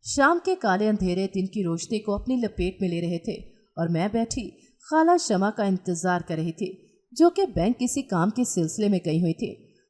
शाम के काले अंधेरे दिन की रोशनी को अपनी लपेट में ले रहे थे और मैं बैठी खाला शमा का इंतजार कर रही थी, जो कि बैंक किसी काम के सिलसिले में गई हुई थी,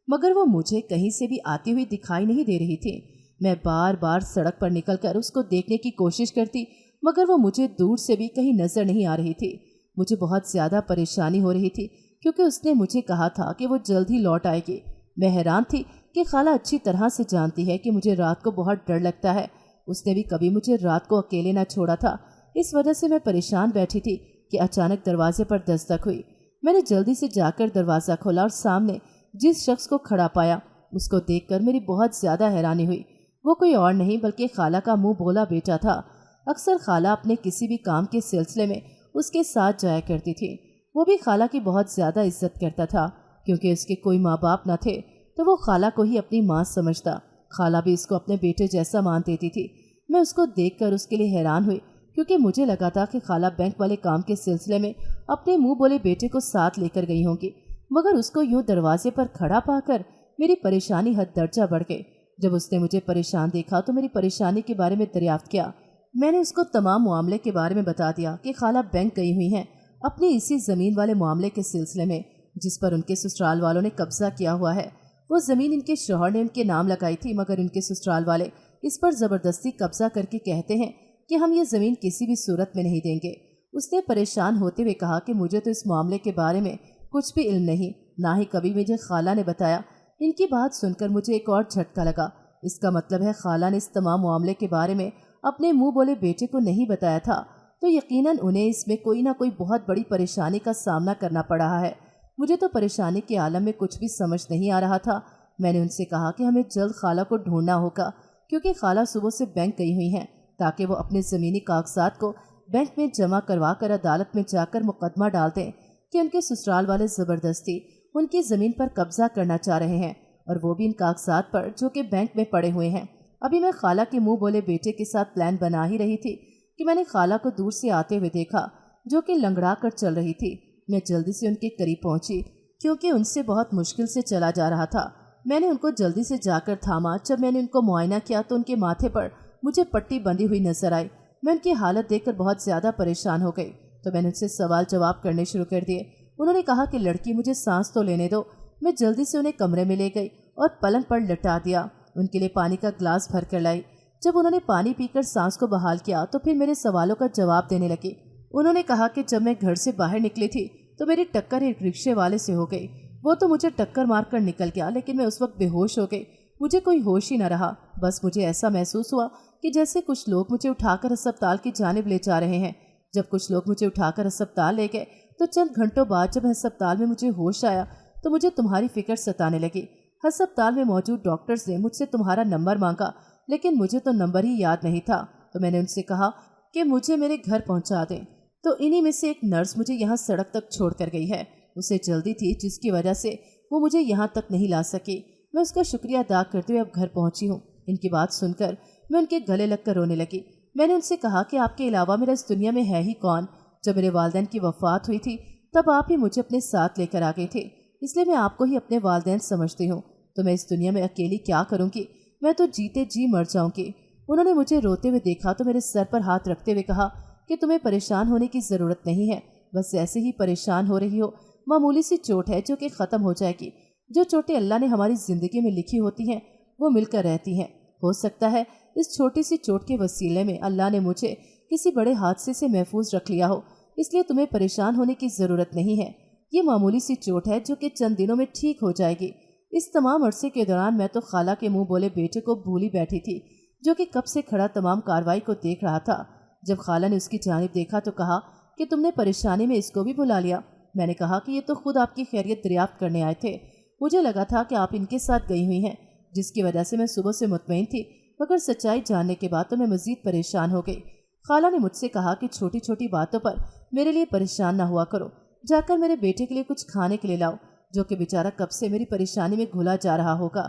मगर वो मुझे कहीं से भी आती हुई दिखाई नहीं दे रही थी। मैं बार बार सड़क पर निकलकर उसको देखने की कोशिश करती, मगर वो मुझे दूर से भी कहीं नजर नहीं आ रही थी। मुझे बहुत ज्यादा परेशानी हो रही थी, क्योंकि उसने मुझे कहा था कि वो जल्द ही लौट आएगी। मैं हैरान थी कि खाला अच्छी तरह से जानती है कि मुझे रात को बहुत डर लगता है। उसने भी कभी मुझे रात को अकेले न छोड़ा था। इस वजह से मैं परेशान बैठी थी कि अचानक दरवाजे पर दस्तक हुई। मैंने जल्दी से जाकर दरवाज़ा खोला और सामने जिस शख्स को खड़ा पाया, उसको देखकर मेरी बहुत ज़्यादा हैरानी हुई। वो कोई और नहीं बल्कि खाला का मुंह बोला बेटा था। अक्सर खाला अपने किसी भी काम के सिलसिले में उसके साथ जाया करती थी। वो भी खाला की बहुत ज़्यादा इज्जत करता था, क्योंकि उसके कोई माँ बाप न थे, तो वो खाला को ही अपनी माँ समझता। खाला भी इसको अपने बेटे जैसा मान देती थी। मैं उसको देखकर उसके लिए हैरान हुई, क्योंकि मुझे लगा था कि खाला बैंक वाले काम के सिलसिले में अपने मुंह बोले बेटे को साथ लेकर गई होंगी, मगर उसको यूं दरवाजे पर खड़ा पाकर मेरी परेशानी हद दर्जा बढ़ गई। जब उसने मुझे परेशान देखा तो मेरी परेशानी के बारे में दरियाफ्त किया। मैंने उसको तमाम मामले के बारे में बता दिया कि खाला बैंक गई हुई हैं अपनी इसी ज़मीन वाले मामले के सिलसिले में, जिस पर उनके ससुराल वालों ने कब्जा किया हुआ है। वो ज़मीन इनके शौहर ने उनके नाम लगाई थी, मगर उनके ससुराल वाले इस पर ज़बरदस्ती कब्जा करके कहते हैं कि हम ये ज़मीन किसी भी सूरत में नहीं देंगे। उसने परेशान होते हुए कहा कि मुझे तो इस मामले के बारे में कुछ भी इल्म नहीं, ना ही कभी मुझे खाला ने बताया। इनकी बात सुनकर मुझे एक और झटका लगा। इसका मतलब है खाला ने इस तमाम मामले के बारे में अपने मुंह बोले बेटे को नहीं बताया था, तो यकीनन उन्हें इसमें कोई ना कोई बहुत बड़ी परेशानी का सामना करना पड़ रहा है। मुझे तो परेशानी के आलम में कुछ भी समझ नहीं आ रहा था। मैंने उनसे कहा कि हमें जल्द खाला को ढूंढना होगा, क्योंकि खाला सुबह से बैंक गई हुई हैं, ताकि वो अपने ज़मीनी कागजात को बैंक में जमा करवा कर अदालत में जाकर मुकदमा डाल दें कि उनके ससुराल वाले ज़बरदस्ती उनकी ज़मीन पर कब्जा करना चाह रहे हैं, और वो भी इन कागजात पर जो कि बैंक में पड़े हुए हैं। अभी मैं खाला के मुंह बोले बेटे के साथ प्लान बना ही रही थी कि मैंने खाला को दूर से आते हुए देखा, जो कि लंगड़ा कर चल रही थी। मैं जल्दी से उनके करीब पहुंची, क्योंकि उनसे बहुत मुश्किल से चला जा रहा था। मैंने उनको जल्दी से जाकर थामा। जब मैंने उनको मुआयना किया तो उनके माथे पर मुझे पट्टी बंधी हुई नजर आई। मैं उनकी हालत देखकर बहुत ज़्यादा परेशान हो गई, तो मैंने उनसे सवाल जवाब करने शुरू कर दिए। उन्होंने कहा कि लड़की मुझे सांस तो लेने दो। मैं जल्दी से उन्हें कमरे में ले गई और पलंग पर लटा दिया। उनके लिए पानी का ग्लास भर कर लाई। जब उन्होंने पानी पीकर सांस को बहाल किया तो फिर मेरे सवालों का जवाब देने लगी। उन्होंने कहा कि जब मैं घर से बाहर निकली थी तो मेरी टक्कर एक रिक्शे वाले से हो गई। वो तो मुझे टक्कर मारकर निकल गया, लेकिन मैं उस वक्त बेहोश हो गई। मुझे कोई होश ही न रहा। बस मुझे ऐसा महसूस हुआ कि जैसे कुछ लोग मुझे उठाकर अस्पताल की जानिब ले जा रहे हैं। जब कुछ लोग मुझे उठाकर अस्पताल ले गए तो चंद घंटों बाद जब अस्पताल में मुझे होश आया तो मुझे तुम्हारी फिक्र सताने लगी। अस्पताल में मौजूद डॉक्टर्स ने मुझसे तुम्हारा नंबर मांगा, लेकिन मुझे तो नंबर ही याद नहीं था। तो मैंने उनसे कहा कि मुझे मेरे घर पहुंचा दें। तो इन्हीं में से एक नर्स मुझे यहाँ सड़क तक छोड़ कर गई है। उसे जल्दी थी, जिसकी वजह से वो मुझे यहाँ तक नहीं ला सकी। मैं उसका शुक्रिया अदा करते हुए अब घर पहुँची हूँ। इनकी बात सुनकर मैं उनके गले लगकर रोने लगी। मैंने उनसे कहा कि आपके अलावा मेरा इस दुनिया में है ही कौन। जब मेरे वालिदैन की वफ़ात हुई थी तब आप ही मुझे अपने साथ लेकर आ गए थे, इसलिए मैं आपको ही अपने वालिदैन समझती हूँ। तो मैं इस दुनिया में अकेली क्या करूँगी? मैं तो जीते जी मर जाऊँगी। उन्होंने मुझे रोते हुए देखा तो मेरे सर पर हाथ रखते हुए कहा कि तुम्हें परेशान होने की ज़रूरत नहीं है, बस ऐसे ही परेशान हो रही हो। मामूली सी चोट है जो कि ख़त्म हो जाएगी। जो चोटें अल्लाह ने हमारी ज़िंदगी में लिखी होती हैं वो मिलकर रहती हैं। हो सकता है इस छोटी सी चोट के वसीले में अल्लाह ने मुझे किसी बड़े हादसे से महफूज रख लिया हो, इसलिए तुम्हें परेशान होने की ज़रूरत नहीं है। ये मामूली सी चोट है जो कि चंद दिनों में ठीक हो जाएगी। इस तमाम अरसे के दौरान मैं तो खाला के मुंह बोले बेटे को भूली बैठी थी, जो कि कब से खड़ा तमाम कार्रवाई को देख रहा था। जब खाला ने उसकी जानिब देखा तो कहा कि तुमने परेशानी में इसको भी बुला लिया। मैंने कहा कि ये तो खुद आपकी खैरियत दरियाफ्त करने आए थे। मुझे लगा था कि आप इनके साथ गई हुई हैं, जिसकी वजह से मैं सुबह से मुतमईन थी, मगर सच्चाई जानने के बाद तो मैं मज़ीद परेशान हो गई। खाला ने मुझसे कहा कि छोटी छोटी बातों पर मेरे लिए परेशान ना हुआ करो। जाकर मेरे बेटे के लिए कुछ खाने के लिए लाओ, जो कि बेचारा कब से मेरी परेशानी में घुला जा रहा होगा।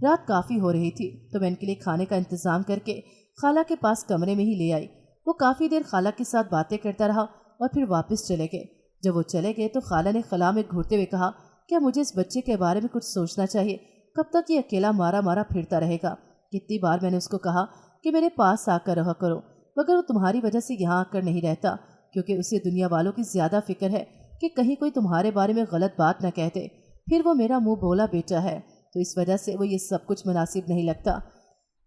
रात काफ़ी हो रही थी तो मैं इनके लिए खाने का इंतज़ाम करके खाला के पास कमरे में ही ले आई। वो काफ़ी देर खाला के साथ बातें करता रहा और फिर वापस चले गए। जब वो चले गए तो खाला ने खला में घूरते हुए कहा, क्या मुझे इस बच्चे के बारे में कुछ सोचना चाहिए? कब तक ये अकेला मारा मारा फिरता रहेगा? कितनी बार मैंने उसको कहा कि मेरे पास आकर रहा करो, मगर वो तुम्हारी वजह से यहाँ आकर नहीं रहता, क्योंकि उसे दुनिया वालों की ज़्यादा फिक्र है कि कहीं कोई तुम्हारे बारे में गलत बात न कहते। फिर वो मेरा मुंह बोला बेटा है, तो इस वजह से वो ये सब कुछ मुनासिब नहीं लगता।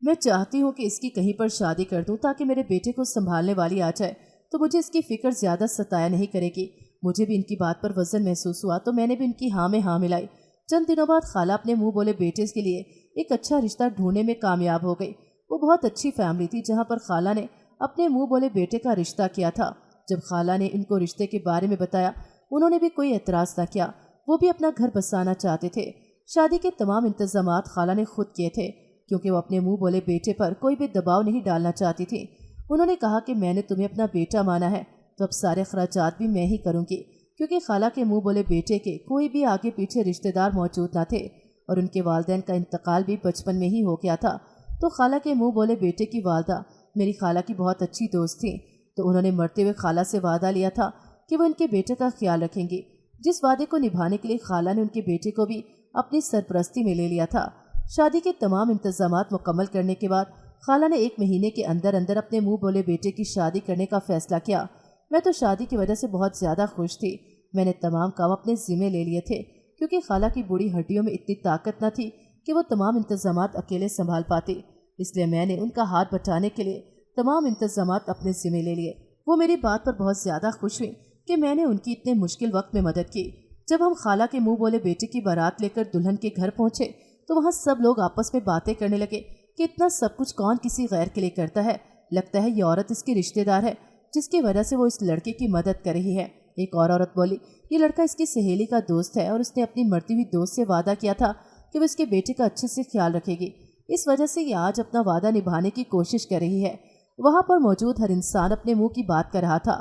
मैं चाहती हूँ कि इसकी कहीं पर शादी कर दूँ ताकि मेरे बेटे को संभालने वाली आ जाए, तो मुझे इसकी फ़िक्र ज़्यादा सताया नहीं करेगी। मुझे भी इनकी बात पर वजन महसूस हुआ, तो मैंने भी इनकी हाँ में हाँ मिलाई। चंद दिनों बाद खाला अपने मुंह बोले बेटे के लिए एक अच्छा रिश्ता ढूंढने में कामयाब हो गई। वो बहुत अच्छी फैमिली थी जहाँ पर खाला ने अपने मुंह बोले बेटे का रिश्ता किया था। जब खाला ने इनको रिश्ते के बारे में बताया, उन्होंने भी कोई एतराज़ न किया। वो भी अपना घर बसाना चाहते थे। शादी के तमाम इंतजामात खाला ने खुद किए थे, क्योंकि वो अपने मुंह बोले बेटे पर कोई भी दबाव नहीं डालना चाहती थी। उन्होंने कहा कि मैंने तुम्हें अपना बेटा माना है, तो अब सारे खर्चात भी मैं ही करूँगी, क्योंकि खाला के मुंह बोले बेटे के कोई भी आगे पीछे रिश्तेदार मौजूद न थे और उनके वालिदैन का इंतकाल भी बचपन में ही हो गया था। तो खाला के मुंह बोले बेटे की वालदा मेरी खाला की बहुत अच्छी दोस्त थी, तो उन्होंने मरते हुए खाला से वादा लिया था कि वो इनके बेटे का ख्याल रखेंगी, जिस वादे को निभाने के लिए खाला ने उनके बेटे को भी अपनी सरपरस्ती में ले लिया था। शादी के तमाम इंतजामात मुकम्मल करने के बाद खाला ने 1 महीने के अंदर अंदर अपने मुंह बोले बेटे की शादी करने का फैसला किया। मैं तो शादी की वजह से बहुत ज़्यादा खुश थी। मैंने तमाम काम अपने ज़िम्मे ले लिए थे, क्योंकि खाला की बूढ़ी हड्डियों में इतनी ताकत न थी कि वो तमाम इंतजामात अकेले संभाल पाती। इसलिए मैंने उनका हाथ बटाने के लिए तमाम इंतजामात अपने ज़िम्मे ले लिए। वो मेरी बात पर बहुत ज़्यादा खुश हुई कि मैंने उनकी इतने मुश्किल वक्त में मदद की। जब हम खाला के मुंह बोले बेटे की बारात लेकर दुल्हन के घर पहुँचे, तो वहाँ सब लोग आपस में बातें करने लगे कि इतना सब कुछ कौन किसी गैर के लिए करता है। लगता है ये औरत इसकी रिश्तेदार है, जिसकी वजह से वो इस लड़के की मदद कर रही है। एक और औरत बोली, ये लड़का इसकी सहेली का दोस्त है और उसने अपनी मरती हुई दोस्त से वादा किया था कि वो इसके बेटे का अच्छे से ख्याल रखेगी। इस वजह से ये आज अपना वादा निभाने की कोशिश कर रही है। वहाँ पर मौजूद हर इंसान अपने मुंह की बात कर रहा था।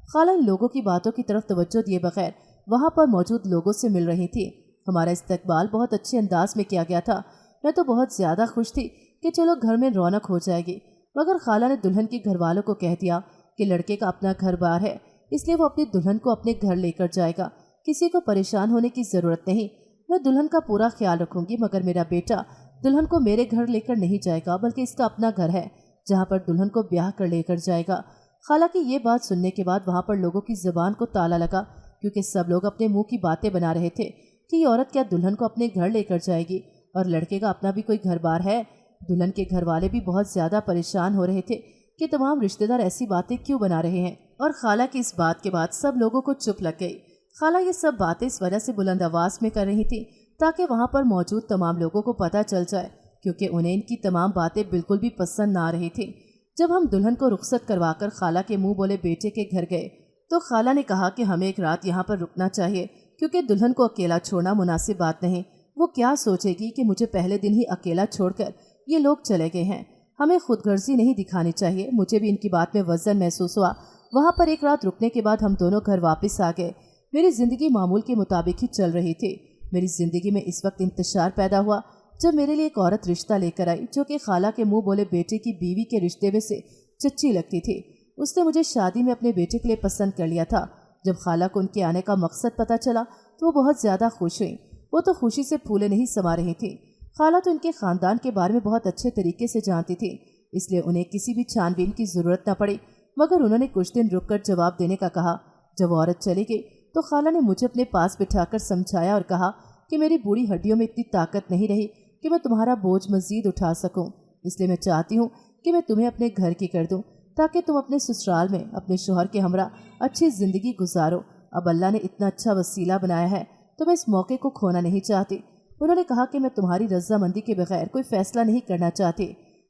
खाला इन लोगों की बातों की तरफ तवज्जो दिए बगैर वहाँ पर मौजूद लोगों से मिल रही थी। हमारा इस्तकबाल बहुत अच्छे अंदाज में किया गया था। मैं तो बहुत ज़्यादा खुश थी कि चलो घर में रौनक हो जाएगी, मगर खाला ने दुल्हन के घर वालों को कह दिया कि लड़के का अपना घर बार है, इसलिए वो अपनी दुल्हन को अपने घर लेकर जाएगा। किसी को परेशान होने की ज़रूरत नहीं। मैं दुल्हन का पूरा ख्याल रखूंगी, मगर मेरा बेटा दुल्हन को मेरे घर लेकर नहीं जाएगा, बल्कि इसका अपना घर है जहाँ पर दुल्हन को ब्याह कर लेकर जाएगा। खाला की ये बात सुनने के बाद वहाँ पर लोगों की ज़बान को ताला लगा, क्योंकि सब लोग अपने मुंह की बातें बना रहे थे कि ये औरत क्या दुल्हन को अपने घर लेकर जाएगी, और लड़के का अपना भी कोई घर बार है। दुल्हन के घर वाले भी बहुत ज़्यादा परेशान हो रहे थे कि तमाम रिश्तेदार ऐसी बातें क्यों बना रहे हैं। और खाला की इस बात के बाद सब लोगों को चुप लग गई। खाला ये सब बातें इस वजह से बुलंद आवाज़ में कर रही थी ताकि वहाँ पर मौजूद तमाम लोगों को पता चल जाए, क्योंकि उन्हें इनकी तमाम बातें बिल्कुल भी पसंद ना आ रही थी। जब हम दुल्हन को रुखसत करवाकर खाला के मुंह बोले बेटे के घर गए, तो खाला ने कहा कि हमें एक रात यहाँ पर रुकना चाहिए, क्योंकि दुल्हन को अकेला छोड़ना मुनासिब बात नहीं। वो क्या सोचेगी कि मुझे पहले दिन ही अकेला छोड़कर ये लोग चले गए हैं। हमें खुदगर्जी नहीं दिखानी चाहिए। मुझे भी इनकी बात में वजन महसूस हुआ। वहाँ पर एक रात रुकने के बाद हम दोनों घर वापस आ गए। मेरी ज़िंदगी मामूल के मुताबिक ही चल रही थी। मेरी ज़िंदगी में इस वक्त इंतशार पैदा हुआ जब मेरे लिए एक औरत रिश्ता लेकर आई, जो कि खाला के मुंह बोले बेटे की बीवी के रिश्ते में से चच्ची लगती थी। उसने मुझे शादी में अपने बेटे के लिए पसंद कर लिया था। जब खाला को उनके आने का मकसद पता चला तो वो बहुत ज़्यादा खुश हुई। वो तो खुशी से फूले नहीं समा रही थी। खाला तो इनके ख़ानदान के बारे में बहुत अच्छे तरीके से जानती थी, इसलिए उन्हें किसी भी छानबीन की ज़रूरत न पड़ी, मगर उन्होंने कुछ दिन रुककर जवाब देने का कहा। जब औरत चली गई तो खाला ने मुझे अपने पास बिठाकर समझाया और कहा कि मेरी बूढ़ी हड्डियों में इतनी ताकत नहीं रही कि मैं तुम्हारा बोझ मज़ीद उठा सकूं, इसलिए मैं चाहती हूँ कि मैं तुम्हें अपने घर की कर दूँ, ताकि तुम अपने ससुराल में अपने शौहर के हमरा अच्छी ज़िंदगी गुजारो। अब अल्लाह ने इतना अच्छा वसीला बनाया है तो मैं इस मौके को खोना नहीं चाहती। उन्होंने कहा कि मैं तुम्हारी रजामंदी के बगैर कोई फ़ैसला नहीं करना चाहती।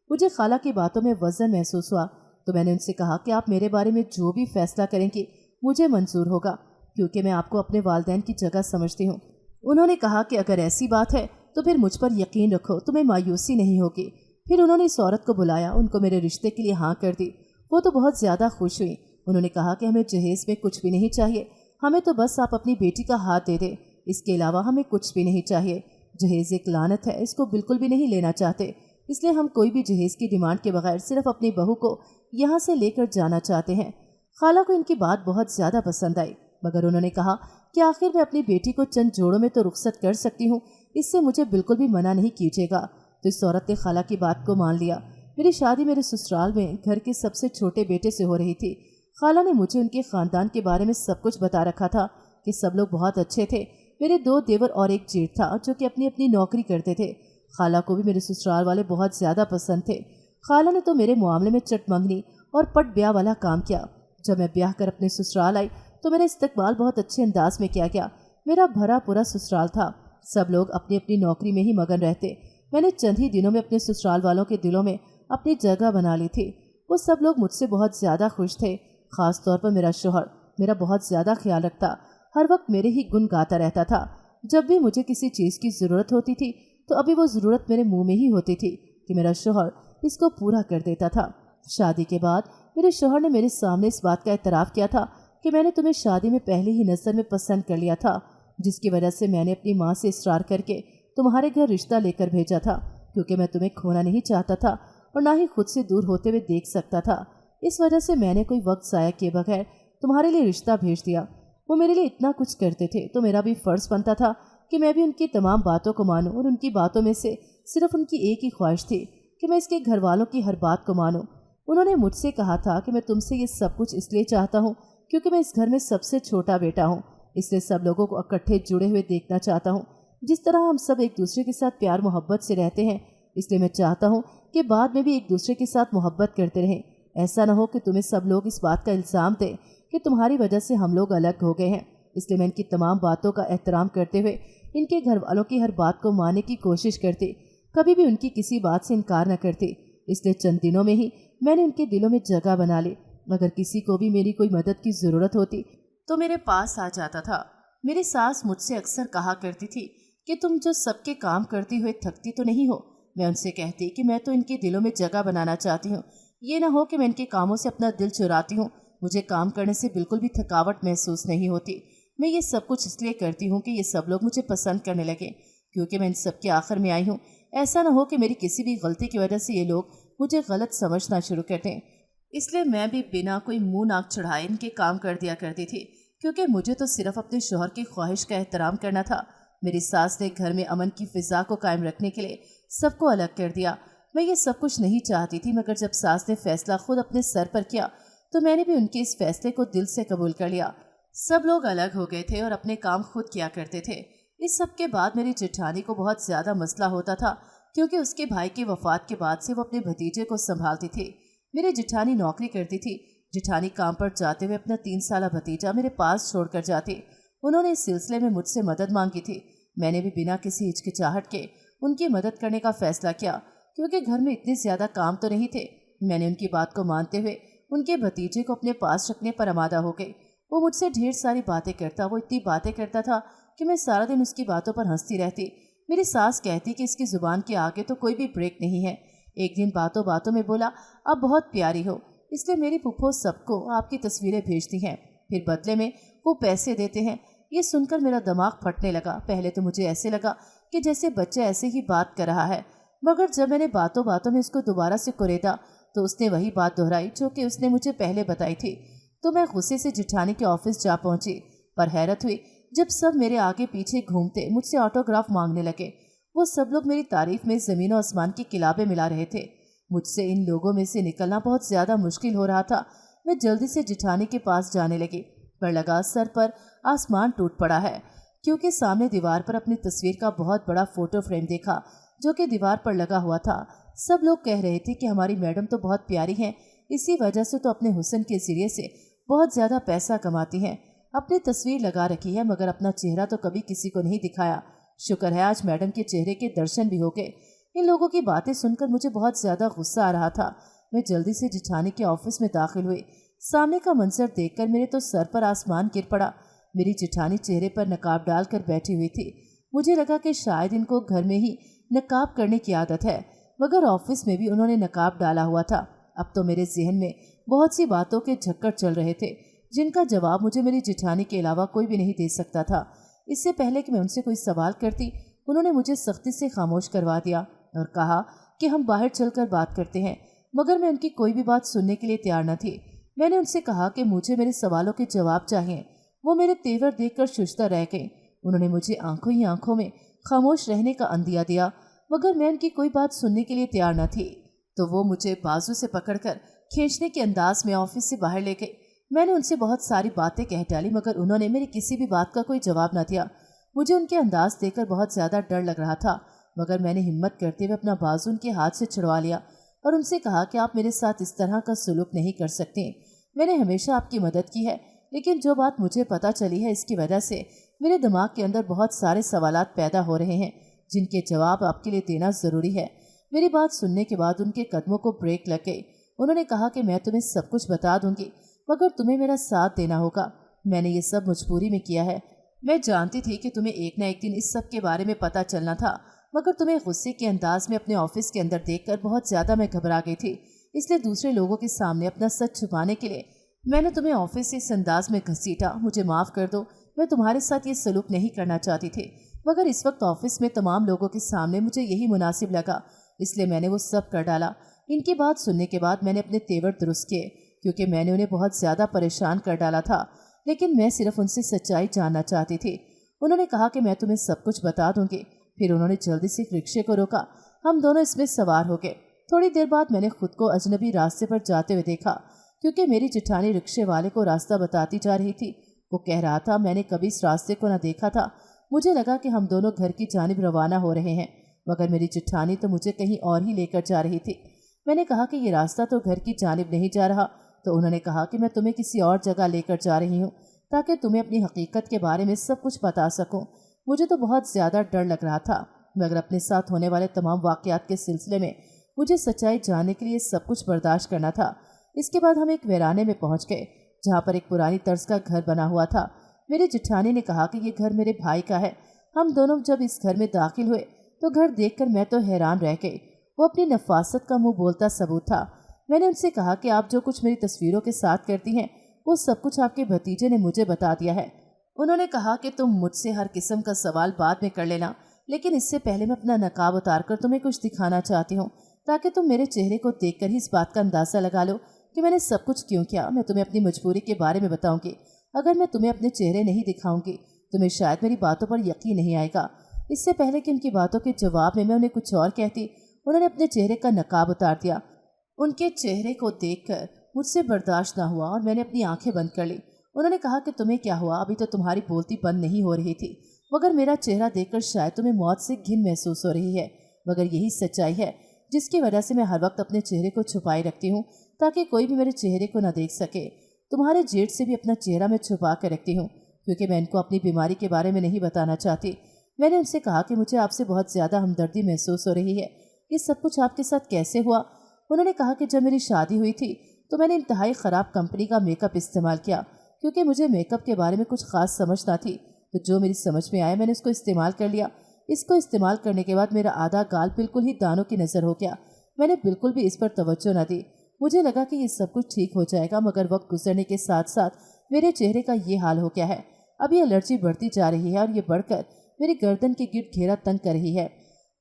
मुझे खाला की बातों में वज़न महसूस हुआ, तो मैंने उनसे कहा कि आप मेरे बारे में जो भी फ़ैसला करेंगी मुझे मंजूर होगा, क्योंकि मैं आपको अपने वालिदैन की जगह समझती हूँ। उन्होंने कहा कि अगर ऐसी बात है तो फिर मुझ पर यकीन रखो, तुम्हें मायूसी नहीं होगी। फिर उन्होंने इस औरत को बुलाया, उनको मेरे रिश्ते के लिए हाँ कर दी। वो तो बहुत ज़्यादा खुश हुई। उन्होंने कहा कि हमें जहेज़ में कुछ भी नहीं चाहिए, हमें तो बस आप अपनी बेटी का हाथ दे दें, इसके अलावा हमें कुछ भी नहीं चाहिए। जहेज़ एक लानत है, इसको बिल्कुल भी नहीं लेना चाहते, इसलिए हम कोई भी जहेज़ की डिमांड के बगैर सिर्फ अपनी बहू को यहाँ से लेकर जाना चाहते हैं। खाला को इनकी बात बहुत ज़्यादा पसंद आई, मगर उन्होंने कहा कि आखिर मैं अपनी बेटी को चंद जोड़ों में तो रुखसत कर सकती हूँ, इससे मुझे बिल्कुल भी मना नहीं कीजिएगा। तो इस औरत ने खाला की बात को मान लिया। मेरी शादी मेरे ससुराल में घर के सबसे छोटे बेटे से हो रही थी। खाला ने मुझे उनके ख़ानदान के बारे में सब कुछ बता रखा था कि सब लोग बहुत अच्छे थे। मेरे 2 देवर और एक जेठ था जो कि अपनी अपनी नौकरी करते थे। खाला को भी मेरे ससुराल वाले बहुत ज़्यादा पसंद थे। खाला ने तो मेरे मामले में चटमंगनी और पट ब्याह वाला काम किया। जब मैं ब्याह कर अपने ससुराल आई तो मेरा इस्तकबाल बहुत अच्छे अंदाज में किया गया। मेरा भरा पूरा ससुराल था। सब लोग अपनी अपनी नौकरी में ही मगन रहते। मैंने चंद ही दिनों में अपने ससुराल वालों के दिलों में अपनी जगह बना ली थी। वो सब लोग मुझसे बहुत ज़्यादा खुश थे। ख़ास तौर पर मेरा शौहर मेरा बहुत ज़्यादा ख्याल रखता, हर वक्त मेरे ही गुण गाता रहता था। जब भी मुझे किसी चीज़ की ज़रूरत होती थी तो अभी वो ज़रूरत मेरे मुंह में ही होती थी कि मेरा शौहर इसको पूरा कर देता था। शादी के बाद मेरे शौहर ने मेरे सामने इस बात का एतराफ़ किया था कि मैंने तुम्हें शादी में पहली ही नज़र में पसंद कर लिया था, जिसकी वजह से मैंने अपनी माँ से इसरार करके तुम्हारे घर रिश्ता लेकर भेजा था, क्योंकि मैं तुम्हें खोना नहीं चाहता था और ना ही खुद से दूर होते हुए देख सकता था। इस वजह से मैंने कोई वक्त ज़ाया किए बगैर तुम्हारे लिए रिश्ता भेज दिया। वो मेरे लिए इतना कुछ करते थे तो मेरा भी फ़र्ज़ बनता था कि मैं भी उनकी तमाम बातों को मानूं, और उनकी बातों में से सिर्फ उनकी एक ही ख्वाहिश थी कि मैं इसके घर वालों की हर बात को मानूं। उन्होंने मुझसे कहा था कि मैं तुमसे ये सब कुछ इसलिए चाहता हूँ क्योंकि मैं इस घर में सबसे छोटा बेटा हूँ, इसलिए सब लोगों को इकट्ठे जुड़े हुए देखना चाहता हूँ। जिस तरह हम सब एक दूसरे के साथ प्यार मोहब्बत से रहते हैं, इसलिए मैं चाहता हूँ कि बाद में भी एक दूसरे के साथ मोहब्बत करते रहें। ऐसा न हो कि तुम्हें सब लोग इस बात का इल्ज़ाम दें कि तुम्हारी वजह से हम लोग अलग हो गए हैं। इसलिए मैं इनकी तमाम बातों का एहतराम करते हुए इनके घर वालों की हर बात को मानने की कोशिश करती, कभी भी उनकी किसी बात से इनकार न करती। इसलिए चंद दिनों में ही मैंने उनके दिलों में जगह बना ली। अगर किसी को भी मेरी कोई मदद की ज़रूरत होती तो मेरे पास आ जाता था। मेरी सास मुझसे अक्सर कहा करती थी कि तुम जो सबके काम करती हुए थकती तो नहीं हो। मैं उनसे कहती कि मैं तो इनके दिलों में जगह बनाना चाहती हूँ, ये ना हो कि मैं इनके कामों से अपना दिल चुराती हूँ। मुझे काम करने से बिल्कुल भी थकावट महसूस नहीं होती। मैं ये सब कुछ इसलिए करती हूँ कि ये सब लोग मुझे पसंद करने लगे, क्योंकि मैं इन सब के आखिर में आई हूँ। ऐसा ना हो कि मेरी किसी भी गलती की वजह से ये लोग मुझे गलत समझना शुरू कर दें। इसलिए मैं भी बिना कोई मुंह नाक चढ़ाए इनके काम कर दिया करती थी, क्योंकि मुझे तो सिर्फ अपने शौहर की ख्वाहिश का एहतराम करना था। मेरी सास ने घर में अमन की फ़िज़ा को कायम रखने के लिए सबको अलग कर दिया। मैं ये सब कुछ नहीं चाहती थी, मगर जब सास ने फैसला खुद अपने सर पर किया तो मैंने भी उनके इस फैसले को दिल से कबूल कर लिया। सब लोग अलग हो गए थे और अपने काम खुद किया करते थे। इस सब के बाद मेरी जेठानी को बहुत ज़्यादा मसला होता था, क्योंकि उसके भाई की वफ़ात के बाद से वो अपने भतीजे को संभालती थी। मेरी जेठानी नौकरी करती थी। जेठानी काम पर जाते हुए अपना 3 साला भतीजा मेरे पास छोड़कर जाती। उन्होंने इस सिलसिले में मुझसे मदद मांगी थी। मैंने भी बिना किसी हिचकिचाहट के उनकी मदद करने का फ़ैसला किया, क्योंकि घर में इतने ज़्यादा काम तो नहीं थे। मैंने उनकी बात को मानते हुए उनके भतीजे को अपने पास रखने पर आमादा हो गई। वो मुझसे ढेर सारी बातें करता। वो इतनी बातें करता था कि मैं सारा दिन उसकी बातों पर हंसती रहती। मेरी सास कहती कि इसकी ज़ुबान के आगे तो कोई भी ब्रेक नहीं है। एक दिन बातों बातों में बोला, आप बहुत प्यारी हो, इसलिए मेरी फूफो सबको आपकी तस्वीरें भेजती हैं, फिर बदले में वो पैसे देते हैं। ये सुनकर मेरा दिमाग फटने लगा। पहले तो मुझे ऐसे लगा कि जैसे बच्चा ऐसे ही बात कर रहा है, मगर जब मैंने बातों बातों में उसको दोबारा से कुरेदा तो उसने वही बात दोहराई जो कि उसने मुझे पहले बताई थी। तो मैं गुस्से से जेठानी के ऑफिस जा पहुंची, पर हैरत हुई जब सब मेरे आगे पीछे घूमते मुझसे ऑटोग्राफ मांगने लगे। वो सब लोग मेरी तारीफ में ज़मीन और आसमान की किताबें मिला रहे थे। मुझसे इन लोगों में से निकलना बहुत ज़्यादा मुश्किल हो रहा था। मैं जल्दी से जेठानी के पास जाने लगी, पर लगा सर पर आसमान टूट पड़ा है, क्योंकि सामने दीवार पर अपनी तस्वीर का बहुत बड़ा फ़ोटो फ्रेम देखा जो कि दीवार पर लगा हुआ था। सब लोग कह रहे थे कि हमारी मैडम तो बहुत प्यारी हैं, इसी वजह से तो अपने हुस्न के ज़रिए से बहुत ज़्यादा पैसा कमाती हैं। अपनी तस्वीर लगा रखी है, मगर अपना चेहरा तो कभी किसी को नहीं दिखाया। शुक्र है आज मैडम के चेहरे के दर्शन भी हो गए। इन लोगों की बातें सुनकर मुझे बहुत ज़्यादा गुस्सा आ रहा था। मैं जल्दी से जेठानी के ऑफिस में दाखिल हुई। सामने का मंजर देखकर मेरे तो सर पर आसमान गिर पड़ा। मेरी जेठानी चेहरे पर नकाब डालकर बैठी हुई थी। मुझे लगा कि शायद इनको घर में ही नकाब करने की आदत है, मगर ऑफिस में भी उन्होंने नकाब डाला हुआ था। अब तो मेरे जहन में बहुत सी बातों के झक्कड़ चल रहे थे, जिनका जवाब मुझे मेरी जेठानी के अलावा कोई भी नहीं दे सकता था। इससे पहले कि मैं उनसे कोई सवाल करती, उन्होंने मुझे सख्ती से खामोश करवा दिया और कहा कि हम बाहर चलकर बात करते हैं। मगर मैं उनकी कोई भी बात सुनने के लिए तैयार न थी। मैंने उनसे कहा कि मुझे मेरे सवालों के जवाब चाहिए। वो मेरे तेवर देखकर शुश्ता रह गए। उन्होंने मुझे आंखों ही आंखों में खामोश रहने का अंदिया दिया, मगर मैं उनकी कोई बात सुनने के लिए तैयार न थी। तो वो मुझे बाजू से पकड़कर खींचने के अंदाज में ऑफिस से बाहर ले गए। मैंने उनसे बहुत सारी बातें कह डाली मगर उन्होंने मेरी किसी भी बात का कोई जवाब न दिया। मुझे उनके अंदाज देखकर बहुत ज़्यादा डर लग रहा था, मगर मैंने हिम्मत करते हुए अपना बाजू उनके हाथ से छुड़वा लिया और उनसे कहा कि आप मेरे साथ इस तरह का सलूक नहीं कर सकते। मैंने हमेशा आपकी मदद की है, लेकिन जो बात मुझे पता चली है इसकी वजह से मेरे दिमाग के अंदर बहुत सारे सवालात पैदा हो रहे हैं जिनके जवाब आपके लिए देना ज़रूरी है। मेरी बात सुनने के बाद उनके कदमों को ब्रेक लग गई। उन्होंने कहा कि मैं तुम्हें सब कुछ बता दूंगी, मगर तुम्हें मेरा साथ देना होगा। मैंने ये सब मजबूरी में किया है। मैं जानती थी कि तुम्हें एक न एक दिन इस सब के बारे में पता चलना था, मगर तुम्हें गुस्से के अंदाज में अपने ऑफिस के अंदर देखकर बहुत ज़्यादा मैं घबरा गई थी। इसलिए दूसरे लोगों के सामने अपना सच छुपाने के लिए मैंने तुम्हें ऑफिस से इस अंदाज में घसीटा। मुझे माफ़ कर दो, मैं तुम्हारे साथ ये सलूक नहीं करना चाहती थी, मगर इस वक्त ऑफिस में तमाम लोगों के सामने मुझे यही मुनासिब लगा, इसलिए मैंने वो सब कर डाला। इनकी बात सुनने के बाद मैंने अपने तेवर दुरुस्त किए, क्योंकि मैंने उन्हें बहुत ज़्यादा परेशान कर डाला था, लेकिन मैं सिर्फ उनसे सच्चाई जानना चाहती थी। उन्होंने कहा कि मैं तुम्हें सब कुछ बता दूंगी। फिर उन्होंने जल्दी से एक रिक्शे को रोका। हम दोनों इसमें सवार हो गए। थोड़ी देर बाद मैंने खुद को अजनबी रास्ते पर जाते हुए देखा, क्योंकि मेरी जिठानी रिक्शे वाले को रास्ता बताती जा रही थी। वो कह रहा था मैंने कभी इस रास्ते को न देखा था। मुझे लगा कि हम दोनों घर की जानिब रवाना हो रहे हैं, मगर मेरी जिठानी तो मुझे कहीं और ही लेकर जा रही थी। मैंने कहा कि ये रास्ता तो घर की जानिब नहीं जा रहा, तो उन्होंने कहा कि मैं तुम्हें किसी और जगह लेकर जा रही हूँ ताकि तुम्हें अपनी हकीकत के बारे में सब कुछ बता सकूं। मुझे तो बहुत ज़्यादा डर लग रहा था, मगर अपने साथ होने वाले तमाम वाक़यात के सिलसिले में मुझे सच्चाई जानने के लिए सब कुछ बर्दाश्त करना था। इसके बाद हम एक वीराने में पहुंच गए, जहां पर एक पुरानी तर्ज का घर बना हुआ था। मेरी जिठानी ने कहा कि ये घर मेरे भाई का है। हम दोनों जब इस घर में दाखिल हुए तो घर देखकर मैं तो हैरान रह गई। वो अपनी नफासत का मुँह बोलता सबूत था। मैंने उनसे कहा कि आप जो कुछ मेरी तस्वीरों के साथ करती हैं वो सब कुछ आपके भतीजे ने मुझे बता दिया है। उन्होंने कहा कि तुम मुझसे हर किस्म का सवाल बाद में कर लेना, लेकिन इससे पहले मैं अपना नकाब उतार कर तुम्हें कुछ दिखाना चाहती हूँ, ताकि तुम मेरे चेहरे को देखकर ही इस बात का अंदाज़ा लगा लो कि मैंने सब कुछ क्यों किया। मैं तुम्हें अपनी मजबूरी के बारे में बताऊंगी। अगर मैं तुम्हें अपने चेहरे नहीं दिखाऊंगी तुम्हें शायद मेरी बातों पर यकीन नहीं आएगा। इससे पहले कि उनकी बातों के जवाब में मैं उन्हें कुछ और कहती, उन्होंने अपने चेहरे का नकाब उतार दिया। उनके चेहरे को देखकर मुझसे बर्दाश्त ना हुआ और मैंने अपनी आंखें बंद कर ली। उन्होंने कहा कि तुम्हें क्या हुआ, अभी तो तुम्हारी बोलती बंद नहीं हो रही थी, मगर मेरा चेहरा देखकर शायद तुम्हें मौत से घिन महसूस हो रही है। मगर यही सच्चाई है जिसकी वजह से मैं हर वक्त अपने चेहरे को छुपाए रखती हूँ, ताकि कोई भी मेरे चेहरे को न देख सके। तुम्हारे जेठ से भी अपना चेहरा मैं छुपा कर रखती हूँ, क्योंकि मैं इनको अपनी बीमारी के बारे में नहीं बताना चाहती। मैंने उनसे कहा कि मुझे आपसे बहुत ज़्यादा हमदर्दी महसूस हो रही है। ये सब कुछ आपके साथ कैसे हुआ? उन्होंने कहा कि जब मेरी शादी हुई थी तो मैंने इंतहाई ख़राब कंपनी का मेकअप इस्तेमाल किया, क्योंकि मुझे मेकअप के बारे में कुछ ख़ास समझ ना थी। तो जो मेरी समझ में आया मैंने उसको इस्तेमाल कर लिया। इसको इस्तेमाल करने के बाद मेरा आधा गाल बिल्कुल ही दानों की नज़र हो गया। मैंने बिल्कुल भी इस पर तवज्जो न दी। मुझे लगा कि ये सब कुछ ठीक हो जाएगा, मगर वक्त गुजरने के साथ साथ मेरे चेहरे का ये हाल हो गया है। अब ये एलर्जी बढ़ती जा रही है और ये बढ़कर मेरी गर्दन के गिर्द घेरा तंग कर रही है।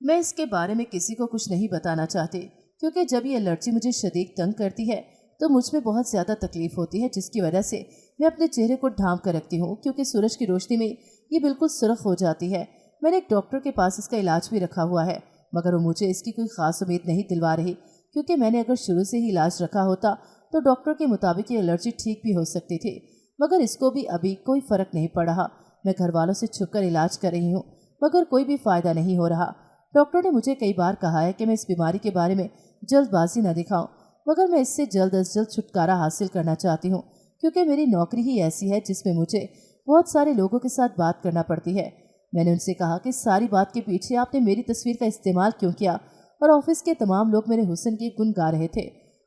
मैं इसके बारे में किसी को कुछ नहीं बताना चाहती, क्योंकि जब ये एलर्जी मुझे शदीद तंग करती है तो मुझ में बहुत ज़्यादा तकलीफ़ होती है, जिसकी वजह से मैं अपने चेहरे को ढांप कर रखती हूँ, क्योंकि सूरज की रोशनी में ये बिल्कुल सुर्ख हो जाती है। मैंने एक डॉक्टर के पास इसका इलाज भी रखा हुआ है, मगर वो मुझे इसकी कोई ख़ास उम्मीद नहीं दिलवा रही, क्योंकि मैंने अगर शुरू से ही इलाज रखा होता तो डॉक्टर के मुताबिक ये एलर्जी ठीक भी हो सकती थी, मगर इसको भी अभी कोई फ़र्क नहीं पड़ रहा। मैं घर वालों से छुप कर इलाज कर रही हूँ, मगर कोई भी फ़ायदा नहीं हो रहा। डॉक्टर ने मुझे कई बार कहा है कि मैं इस बीमारी के बारे में जल्दबाजी न दिखाऊं, मगर मैं इससे जल्द अज जल्द छुटकारा हासिल करना चाहती हूँ, क्योंकि मेरी नौकरी ही ऐसी है जिसमें मुझे बहुत सारे लोगों के साथ बात करना पड़ती है। मैंने उनसे कहा कि सारी बात के पीछे आपने मेरी तस्वीर का इस्तेमाल क्यों किया, और ऑफिस के तमाम लोग मेरे हुस्न की गुन गा रहे थे।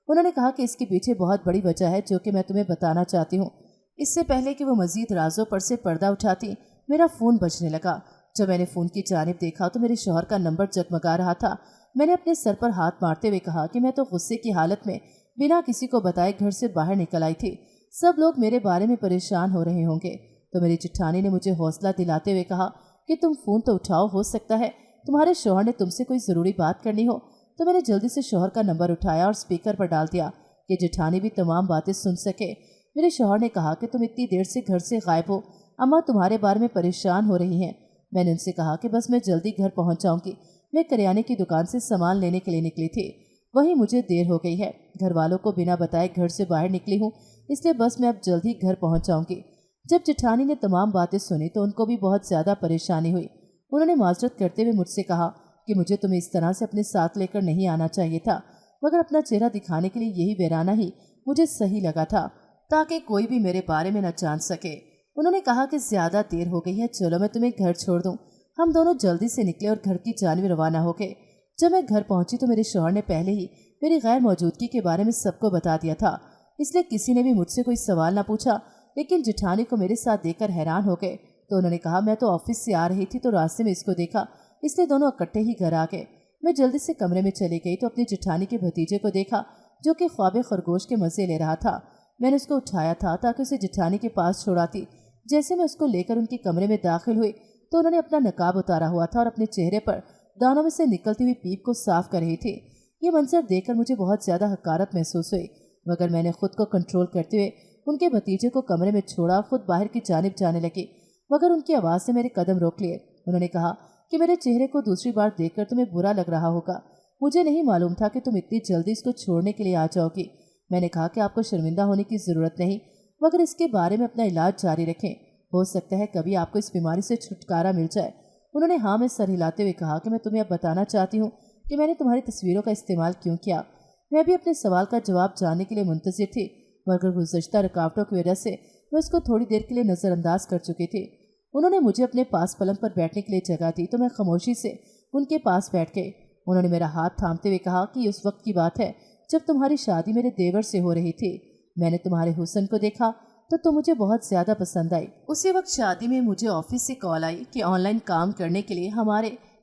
उन्होंने कहा कि इसके पीछे बहुत बड़ी वजह है, जो कि मैं तुम्हें बताना चाहती हूँ। इससे पहले कि वो मज़ीद राजों पर से पर्दा उठाती, मेरा फ़ोन बजने लगा। जब मैंने फ़ोन की जानिब देखा तो मेरे शौहर का नंबर जगमगा रहा था। मैंने अपने सर पर हाथ मारते हुए कहा कि मैं तो गुस्से की हालत में बिना किसी को बताए घर से बाहर निकल आई थी। सब लोग मेरे बारे में परेशान हो रहे होंगे। तो मेरी चिट्ठानी ने मुझे हौसला दिलाते हुए कहा कि तुम फ़ोन तो उठाओ, हो सकता है तुम्हारे शौहर ने तुमसे कोई ज़रूरी बात करनी हो। तो मैंने जल्दी से शौहर का नंबर उठाया और स्पीकर पर डाल दिया कि जेठानी भी तमाम बातें सुन सके। मेरे शौहर ने कहा कि तुम इतनी देर से घर से गायब हो, अम्मा तुम्हारे बारे में परेशान हो रही हैं। मैंने उनसे कहा कि बस मैं जल्दी घर पहुंच जाऊंगी। मैं करियाने की दुकान से सामान लेने के लिए निकली थी। वहीं मुझे देर हो गई है। घर वालों को बिना बताए घर से बाहर निकली हूँ, इसलिए बस मैं अब जल्द ही घर पहुँच जाऊँगी। जब जेठानी ने तमाम बातें सुनी तो उनको भी बहुत ज़्यादा परेशानी हुई। उन्होंने माजरत करते हुए मुझसे कहा कि मुझे तुम्हें इस तरह से अपने साथ लेकर नहीं आना चाहिए था, मगर अपना चेहरा दिखाने के लिए यही वीराना ही मुझे सही लगा था, ताकि कोई भी मेरे बारे में न जान सके। उन्होंने कहा कि ज़्यादा देर हो गई है, चलो मैं तुम्हें घर छोड़ दूँ। हम दोनों जल्दी से निकले और घर की जानिब रवाना हो गए। जब मैं घर पहुंची तो मेरे शौहर ने पहले ही मेरी गैर मौजूदगी के बारे में सबको बता दिया था, इसलिए किसी ने भी मुझसे कोई सवाल ना पूछा। लेकिन जेठानी को मेरे साथ देखकर हैरान हो गए, तो उन्होंने कहा मैं तो ऑफिस से आ रही थी तो रास्ते में इसको देखा, इसलिए दोनों इकट्ठे ही घर आ गए। मैं जल्दी से कमरे में चली गई तो अपनी जेठानी के भतीजे को देखा जो कि ख्वाब खरगोश के मजे ले रहा था। मैंने उसको उठाया था ताकि उसे जेठानी के पास छोड़ाती। जैसे मैं उसको लेकर उनके कमरे में दाखिल हुई तो उन्होंने अपना नकाब उतारा हुआ था और अपने चेहरे पर दानों में से निकलती हुई पीप को साफ कर रही थी। ये मंजर देखकर मुझे बहुत ज़्यादा हकारत महसूस हुई, मगर मैंने खुद को कंट्रोल करते हुए उनके भतीजे को कमरे में छोड़ा, खुद बाहर की जानिब जाने लगी, मगर उनकी आवाज़ से मेरे कदम रोक लिए। उन्होंने कहा कि मेरे चेहरे को दूसरी बार देखकर तुम्हें बुरा लग रहा होगा, मुझे नहीं मालूम था कि तुम इतनी जल्दी इसको छोड़ने के लिए आ जाओगी। मैंने कहा कि आपको शर्मिंदा होने की ज़रूरत नहीं, मगर इसके बारे में अपना इलाज जारी रखें, हो सकता है कभी आपको इस बीमारी से छुटकारा मिल जाए। उन्होंने हाँ में सर हिलाते हुए कहा कि मैं तुम्हें अब बताना चाहती हूँ कि मैंने तुम्हारी तस्वीरों का इस्तेमाल क्यों किया। मैं भी अपने सवाल का जवाब जानने के लिए मुंतज़िर थी, मगर गुज़श्ता रुकावटों की वजह से मैं उसको थोड़ी देर के लिए नज़रअंदाज कर चुकी थी। उन्होंने मुझे अपने पास पलंग पर बैठने के लिए जगह दी तो मैं खामोशी से उनके पास बैठ गई। उन्होंने मेरा हाथ थामते हुए कहा कि उस वक्त की बात है जब तुम्हारी शादी मेरे देवर से हो रही थी। मैंने तुम्हारे हुस्न को देखा तो तुम मुझे बहुत ज़्यादा पसंद आई। उसी वक्त शादी में मुझे ऑफिस से कॉल आई कि ऑनलाइन काम करने के लिए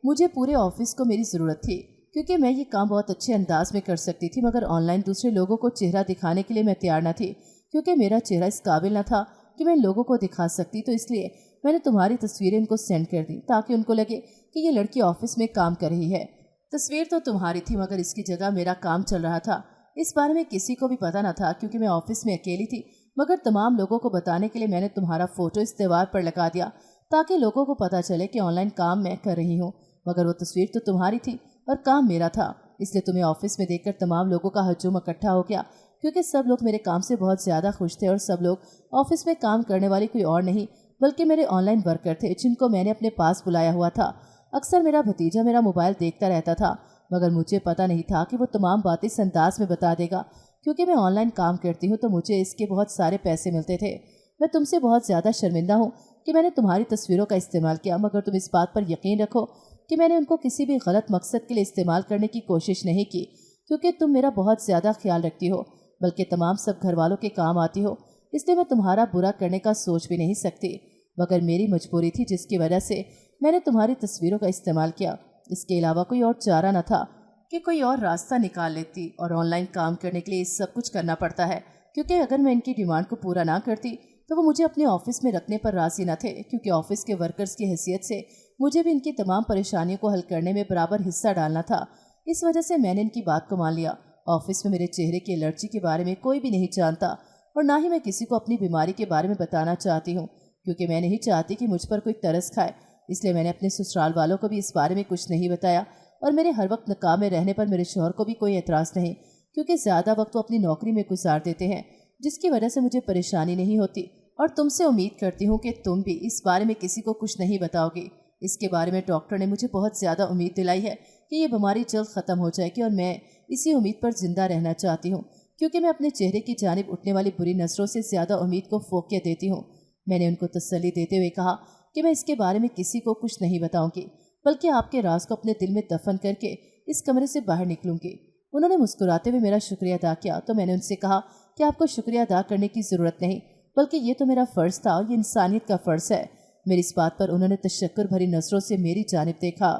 मुझे पूरे ऑफिस को मेरी ज़रूरत थी, क्योंकि मैं ये काम बहुत अच्छे अंदाज में कर सकती थी, मगर ऑनलाइन दूसरे लोगों को चेहरा दिखाने के लिए मैं तैयार न थी, क्योंकि मेरा चेहरा इस काबिल न था कि मैं लोगों को दिखा सकती। तो इसलिए मैंने तुम्हारी तस्वीरें उनको सेंड कर दी ताकि उनको लगे कि ये लड़की ऑफिस में काम कर रही है। तस्वीर तो तुम्हारी थी, मगर इसकी जगह मेरा काम चल रहा था। इस बारे में किसी को भी पता न था, क्योंकि मैं ऑफिस में अकेली थी, मगर तमाम लोगों को बताने के लिए मैंने तुम्हारा फ़ोटो इस दीवार पर लगा दिया ताकि लोगों को पता चले कि ऑनलाइन काम मैं कर रही हूँ। मगर वो तस्वीर तो तुम्हारी थी और काम मेरा था, इसलिए तुम्हें ऑफिस में देखकर तमाम लोगों का हजूम इकट्ठा हो गया, क्योंकि सब लोग मेरे काम से बहुत ज़्यादा खुश थे और सब लोग ऑफिस में काम करने वाले कोई और नहीं बल्कि मेरे ऑनलाइन वर्कर थे जिनको मैंने अपने पास बुलाया हुआ था। अक्सर मेरा भतीजा मेरा मोबाइल देखता रहता था, मगर मुझे पता नहीं था कि वो तमाम बातें इस अंदाज में बता देगा। क्योंकि मैं ऑनलाइन काम करती हूँ तो मुझे इसके बहुत सारे पैसे मिलते थे। मैं तुमसे बहुत ज़्यादा शर्मिंदा हूँ कि मैंने तुम्हारी तस्वीरों का इस्तेमाल किया, मगर तुम इस बात पर यकीन रखो कि मैंने उनको किसी भी गलत मकसद के लिए इस्तेमाल करने की कोशिश नहीं की, क्योंकि तुम मेरा बहुत ज़्यादा ख्याल रखती हो, बल्कि तमाम सब घर वालों के काम आती हो, इसलिए मैं तुम्हारा बुरा करने का सोच भी नहीं सकती। मगर मेरी मजबूरी थी जिसकी वजह से मैंने तुम्हारी तस्वीरों का इस्तेमाल किया। इसके अलावा कोई और चारा न था कि कोई और रास्ता निकाल लेती, और ऑनलाइन काम करने के लिए सब कुछ करना पड़ता है, क्योंकि अगर मैं इनकी डिमांड को पूरा ना करती तो वो मुझे अपने ऑफिस में रखने पर राज़ी न थे, क्योंकि ऑफिस के वर्कर्स की हैसियत से मुझे भी इनकी तमाम परेशानियों को हल करने में बराबर हिस्सा डालना था। इस वजह से मैंने इनकी बात को मान लिया। ऑफिस में मेरे चेहरे की एलर्जी के बारे में कोई भी नहीं जानता, और ना ही मैं किसी को अपनी बीमारी के बारे में बताना चाहती हूँ, क्योंकि मैं नहीं चाहती कि मुझ पर कोई तरस खाए। इसलिए मैंने अपने ससुराल वालों को भी इस बारे में कुछ नहीं बताया, और मेरे हर वक्त नकाब में रहने पर मेरे शौहर को भी कोई एतराज़ नहीं, क्योंकि ज़्यादा वक्त वो अपनी नौकरी में गुजार देते हैं, जिसकी वजह से मुझे परेशानी नहीं होती। और तुमसे उम्मीद करती हूँ कि तुम भी इस बारे में किसी को कुछ नहीं बताओगी। इसके बारे में डॉक्टर ने मुझे बहुत ज़्यादा उम्मीद दिलाई है कि ये बीमारी जल्द ख़त्म हो जाएगी, और मैं इसी उम्मीद पर ज़िंदा रहना चाहती हूँ, क्योंकि मैं अपने चेहरे की जानिब उठने वाली बुरी नज़रों से ज़्यादा उम्मीद को फोकियत देती हूँ। मैंने उनको तसल्ली देते हुए कहा कि मैं इसके बारे में किसी को कुछ नहीं बताऊँगी, बल्कि आपके राज को अपने दिल में दफन करके इस कमरे से बाहर निकलूंगी। उन्होंने मुस्कुराते हुए मेरा शुक्रिया अदा किया, तो मैंने उनसे कहा कि आपको शुक्रिया अदा करने की ज़रूरत नहीं, बल्कि ये तो मेरा फ़र्ज़ था और ये इंसानियत का फ़र्ज़ है। मेरी इस बात पर उन्होंने तशक्कुर भरी नज़रों से मेरी जानिब देखा।